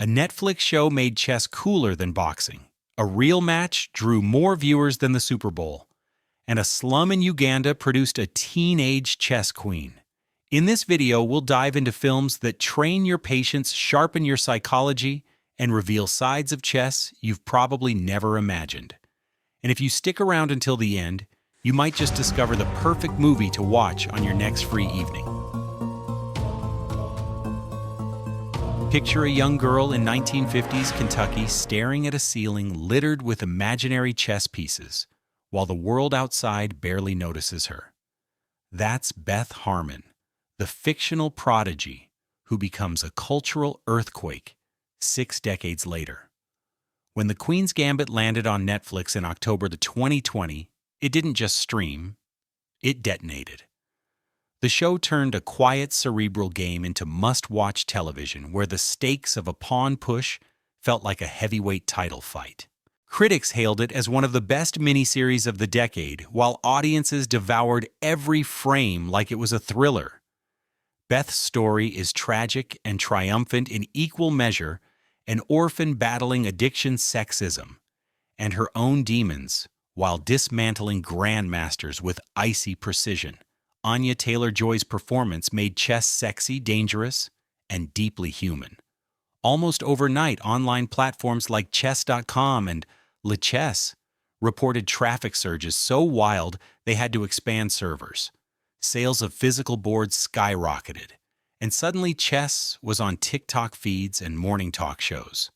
A Netflix show made chess cooler than boxing. A real match drew more viewers than the Super Bowl. And a slum in Uganda produced a teenage chess queen. In this video, we'll dive into films that train your patience, sharpen your psychology, and reveal sides of chess you've probably never imagined. And if you stick around until the end, you might just discover the perfect movie to watch on your next free evening. Picture a young girl in 1950s Kentucky staring at a ceiling littered with imaginary chess pieces, while the world outside barely notices her. That's Beth Harmon, the fictional prodigy who becomes a cultural earthquake 6 decades later. When The Queen's Gambit landed on Netflix in October 2020, it didn't just stream, it detonated. The show turned a quiet, cerebral game into must-watch television where the stakes of a pawn push felt like a heavyweight title fight. Critics hailed it as one of the best miniseries of the decade, while audiences devoured every frame like it was a thriller. Beth's story is tragic and triumphant in equal measure, an orphan battling addiction, sexism, and her own demons, while dismantling grandmasters with icy precision. Anya Taylor-Joy's performance made chess sexy, dangerous, and deeply human. Almost overnight, online platforms like chess.com and Chess reported traffic surges so wild they had to expand servers. Sales of physical boards skyrocketed, and suddenly chess was on TikTok feeds and morning talk shows.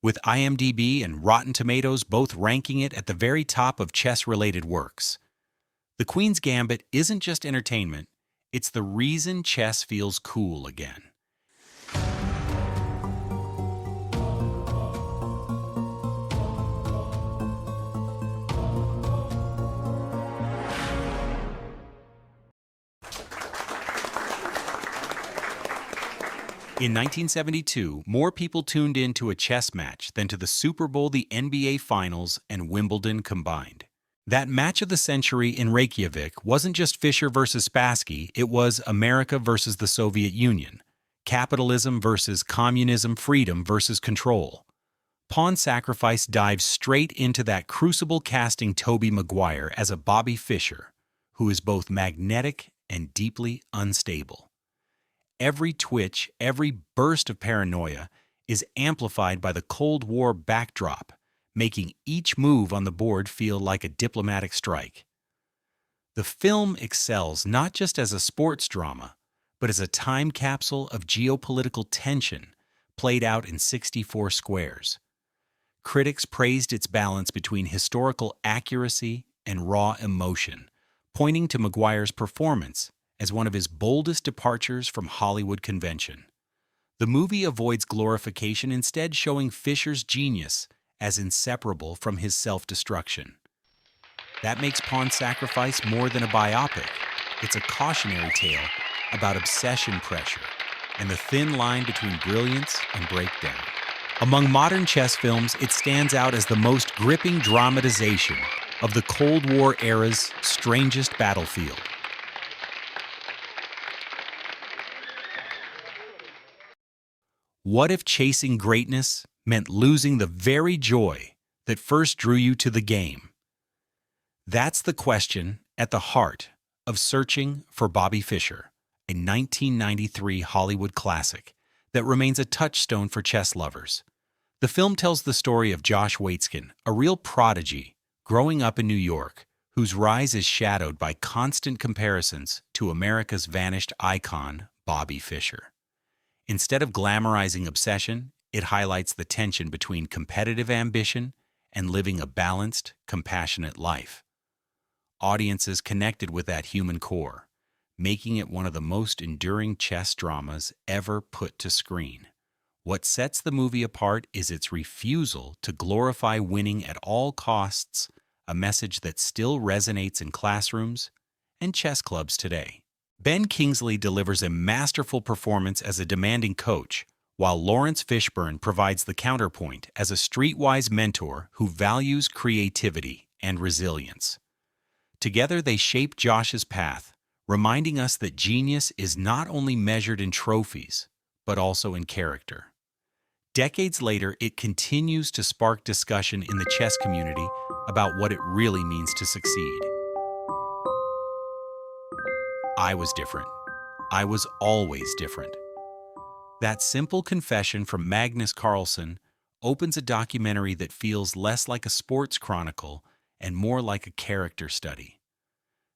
With IMDb and Rotten Tomatoes both ranking it at the very top of chess-related works. The Queen's Gambit isn't just entertainment, it's the reason chess feels cool again. In 1972, more people tuned in to a chess match than to the Super Bowl, the NBA Finals, and Wimbledon combined. That match of the century in Reykjavik wasn't just Fischer versus Spassky, it was America versus the Soviet Union, capitalism versus communism, freedom versus control. Pawn Sacrifice dives straight into that crucible, casting Tobey Maguire as a Bobby Fischer, who is both magnetic and deeply unstable. Every twitch, every burst of paranoia is amplified by the Cold War backdrop, making each move on the board feel like a diplomatic strike. The film excels not just as a sports drama, but as a time capsule of geopolitical tension played out in 64 squares. Critics praised its balance between historical accuracy and raw emotion, pointing to Maguire's performance as one of his boldest departures from Hollywood convention. The movie avoids glorification, instead showing Fischer's genius as inseparable from his self-destruction. That makes Pawn Sacrifice more than a biopic. It's a cautionary tale about obsession pressure and the thin line between brilliance and breakdown. Among modern chess films, it stands out as the most gripping dramatization of the Cold War era's strangest battlefield. What if chasing greatness meant losing the very joy that first drew you to the game? That's the question at the heart of Searching for Bobby Fischer, a 1993 Hollywood classic that remains a touchstone for chess lovers. The film tells the story of Josh Waitzkin, a real prodigy growing up in New York, whose rise is shadowed by constant comparisons to America's vanished icon, Bobby Fischer. Instead of glamorizing obsession, it highlights the tension between competitive ambition and living a balanced, compassionate life. Audiences connected with that human core, making it one of the most enduring chess dramas ever put to screen. What sets the movie apart is its refusal to glorify winning at all costs, a message that still resonates in classrooms and chess clubs today. Ben Kingsley delivers a masterful performance as a demanding coach, while Lawrence Fishburne provides the counterpoint as a streetwise mentor who values creativity and resilience. Together, they shape Josh's path, reminding us that genius is not only measured in trophies, but also in character. Decades later, it continues to spark discussion in the chess community about what it really means to succeed. I was different. I was always different. That simple confession from Magnus Carlsen opens a documentary that feels less like a sports chronicle and more like a character study.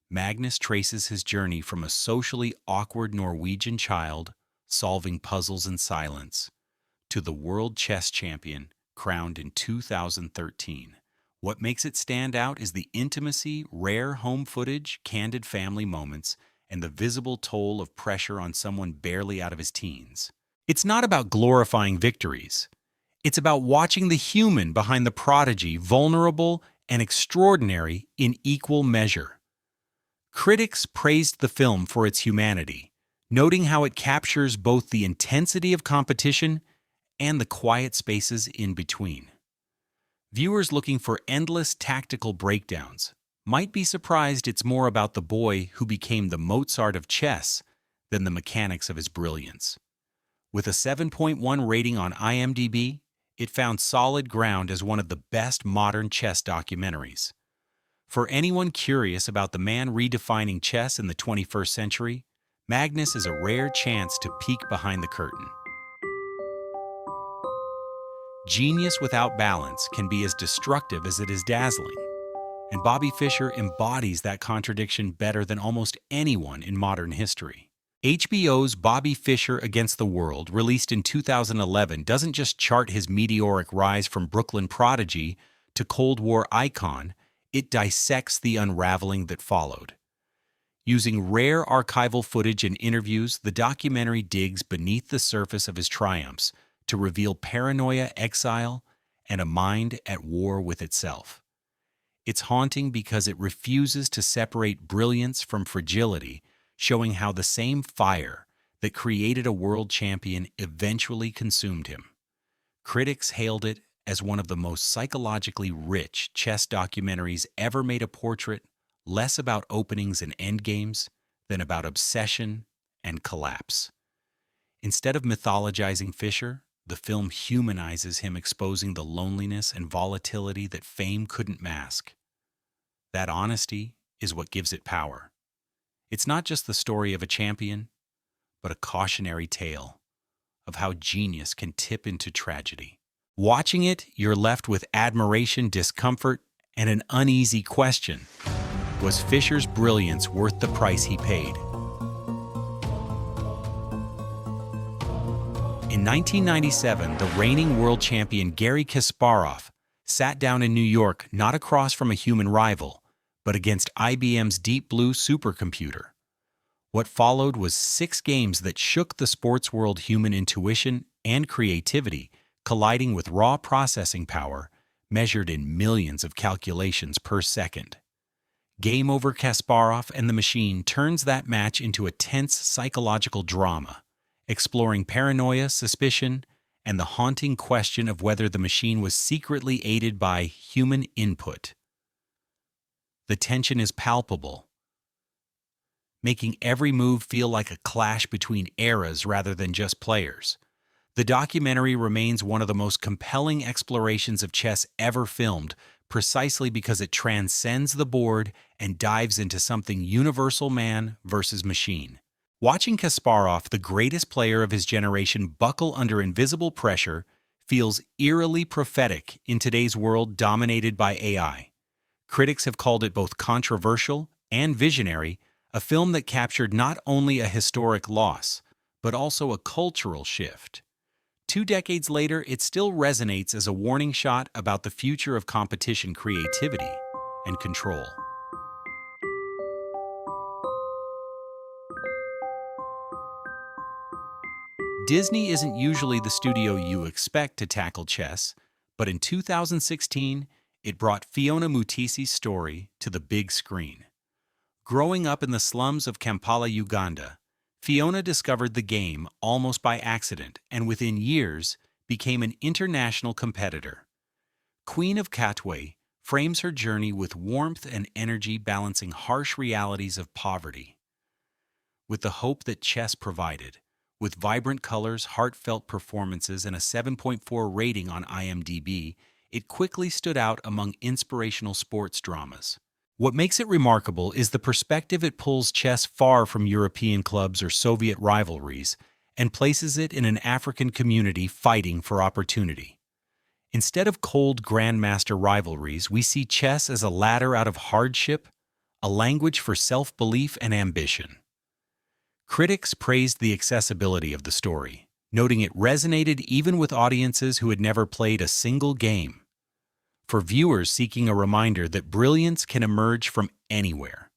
Magnus traces his journey from a socially awkward Norwegian child solving puzzles in silence to the world chess champion crowned in 2013. What makes it stand out is the intimacy, rare home footage, candid family moments, and the visible toll of pressure on someone barely out of his teens. It's not about glorifying victories. It's about watching the human behind the prodigy, vulnerable and extraordinary in equal measure. Critics praised the film for its humanity, noting how it captures both the intensity of competition and the quiet spaces in between. Viewers looking for endless tactical breakdowns might be surprised it's more about the boy who became the Mozart of chess than the mechanics of his brilliance. With a 7.1 rating on IMDb, it found solid ground as one of the best modern chess documentaries. For anyone curious about the man redefining chess in the 21st century, Magnus is a rare chance to peek behind the curtain. Genius without balance can be as destructive as it is dazzling, and Bobby Fischer embodies that contradiction better than almost anyone in modern history. HBO's Bobby Fischer Against the World, released in 2011, doesn't just chart his meteoric rise from Brooklyn prodigy to Cold War icon, it dissects the unraveling that followed. Using rare archival footage and interviews, the documentary digs beneath the surface of his triumphs to reveal paranoia, exile, and a mind at war with itself. It's haunting because it refuses to separate brilliance from fragility, showing how the same fire that created a world champion eventually consumed him. Critics hailed it as one of the most psychologically rich chess documentaries ever made, a portrait less about openings and endgames than about obsession and collapse. Instead of mythologizing Fischer, the film humanizes him, exposing the loneliness and volatility that fame couldn't mask. That honesty is what gives it power. It's not just the story of a champion, but a cautionary tale of how genius can tip into tragedy. Watching it, you're left with admiration, discomfort, and an uneasy question. Was Fischer's brilliance worth the price he paid? In 1997, the reigning world champion Garry Kasparov sat down in New York, not across from a human rival, but against IBM's Deep Blue supercomputer. What followed was 6 games that shook the sports world. Human intuition and creativity colliding with raw processing power measured in millions of calculations per second. Game Over Kasparov and the Machine turns that match into a tense psychological drama, exploring paranoia, suspicion, and the haunting question of whether the machine was secretly aided by human input. The tension is palpable, making every move feel like a clash between eras rather than just players. The documentary remains one of the most compelling explorations of chess ever filmed, precisely because it transcends the board and dives into something universal: man versus machine. Watching Kasparov, the greatest player of his generation, buckle under invisible pressure feels eerily prophetic in today's world dominated by AI. Critics have called it both controversial and visionary, a film that captured not only a historic loss, but also a cultural shift. 2 decades later, it still resonates as a warning shot about the future of competition, creativity, and control. Disney isn't usually the studio you expect to tackle chess, but in 2016, it brought Fiona Mutisi's story to the big screen. Growing up in the slums of Kampala, Uganda, Fiona discovered the game almost by accident and within years became an international competitor. Queen of Katwe frames her journey with warmth and energy, balancing harsh realities of poverty with the hope that chess provided, With vibrant colors, heartfelt performances, and a 7.4 rating on IMDb, it quickly stood out among inspirational sports dramas. What makes it remarkable is the perspective it pulls chess far from European clubs or Soviet rivalries and places it in an African community fighting for opportunity. Instead of cold grandmaster rivalries, we see chess as a ladder out of hardship, a language for self-belief and ambition. Critics praised the accessibility of the story, noting it resonated even with audiences who had never played a single game. For viewers seeking a reminder that brilliance can emerge from anywhere,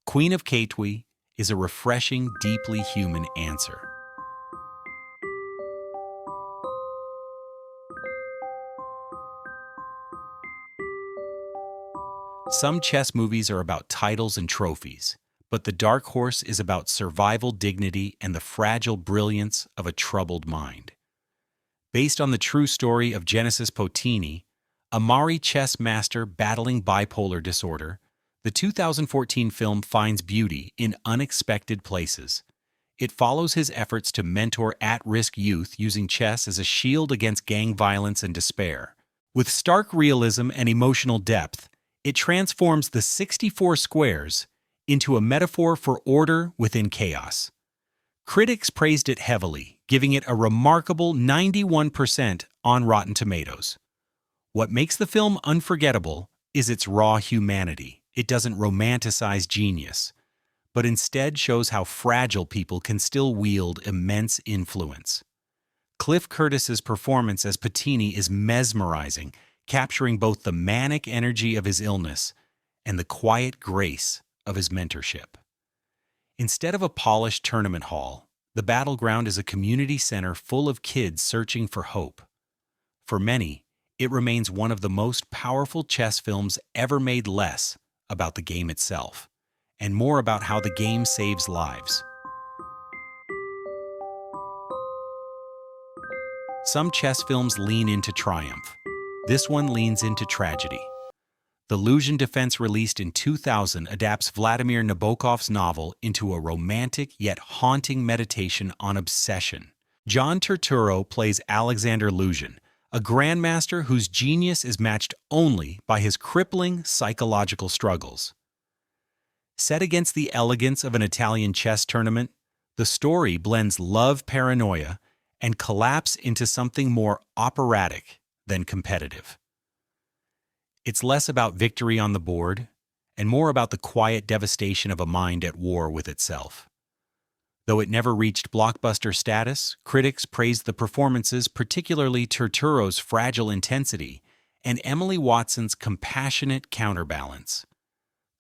Queen of Katwe is a refreshing, deeply human answer. Some chess movies are about titles and trophies, but The Dark Horse is about survival dignity and the fragile brilliance of a troubled mind. Based on the true story of Genesis Potini, a Mari chess master battling bipolar disorder, the 2014 film finds beauty in unexpected places. It follows his efforts to mentor at-risk youth using chess as a shield against gang violence and despair. With stark realism and emotional depth, it transforms the 64 squares into a metaphor for order within chaos. Critics praised it heavily, giving it a remarkable 91% on Rotten Tomatoes. What makes the film unforgettable is its raw humanity. It doesn't romanticize genius, but instead shows how fragile people can still wield immense influence. Cliff Curtis's performance as Potini is mesmerizing, capturing both the manic energy of his illness and the quiet grace of his mentorship. Instead of a polished tournament hall, the battleground is a community center full of kids searching for hope. For many, it remains one of the most powerful chess films ever made, less about the game itself, and more about how the game saves lives. Some chess films lean into triumph. This one leans into tragedy. The Luzhin Defence, released in 2000, adapts Vladimir Nabokov's novel into a romantic yet haunting meditation on obsession. John Turturro plays Alexander Luzhin, a grandmaster whose genius is matched only by his crippling psychological struggles. Set against the elegance of an Italian chess tournament, the story blends love paranoia and collapse into something more operatic than competitive. It's less about victory on the board and more about the quiet devastation of a mind at war with itself. Though it never reached blockbuster status, critics praised the performances, particularly Turturro's fragile intensity and Emily Watson's compassionate counterbalance.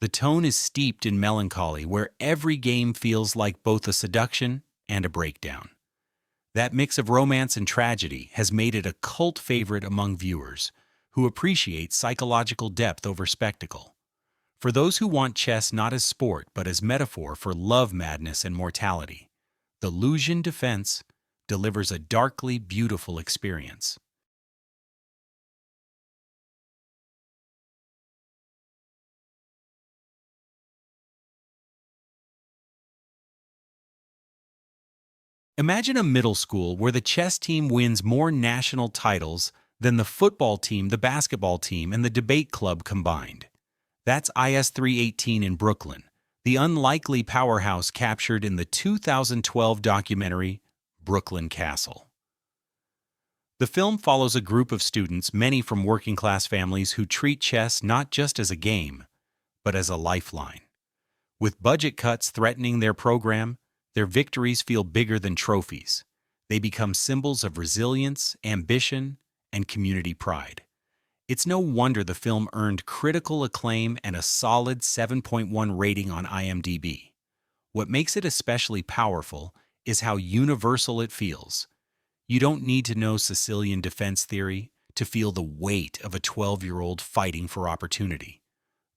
The tone is steeped in melancholy, where every game feels like both a seduction and a breakdown. That mix of romance and tragedy has made it a cult favorite among viewers who appreciate psychological depth over spectacle. For those who want chess not as sport but as metaphor for love, madness, and mortality, the Luzhin Defence delivers a darkly beautiful experience. Imagine a middle school where the chess team wins more national titles than the football team, the basketball team, and the debate club combined. That's IS 318 in Brooklyn, the unlikely powerhouse captured in the 2012 documentary Brooklyn Castle. The film follows a group of students, many from working-class families, who treat chess not just as a game, but as a lifeline. With budget cuts threatening their program, their victories feel bigger than trophies. They become symbols of resilience, ambition, and community pride. It's no wonder the film earned critical acclaim and a solid 7.1 rating on IMDb. What makes it especially powerful is how universal it feels. You don't need to know Sicilian defense theory to feel the weight of a 12-year-old fighting for opportunity.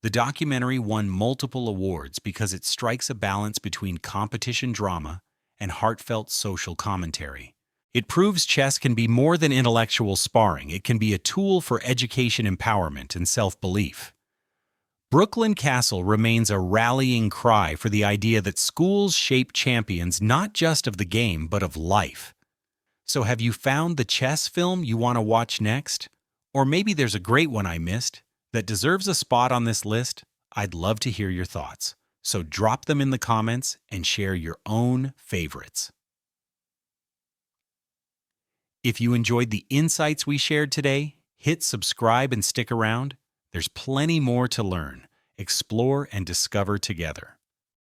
The documentary won multiple awards because it strikes a balance between competition drama and heartfelt social commentary. It proves chess can be more than intellectual sparring. It can be a tool for education, empowerment, and self-belief. Brooklyn Castle remains a rallying cry for the idea that schools shape champions not just of the game, but of life. So have you found the chess film you want to watch next? Or maybe there's a great one I missed that deserves a spot on this list? I'd love to hear your thoughts. So drop them in the comments and share your own favorites. If you enjoyed the insights we shared today, hit subscribe and stick around. There's plenty more to learn, explore, and discover together.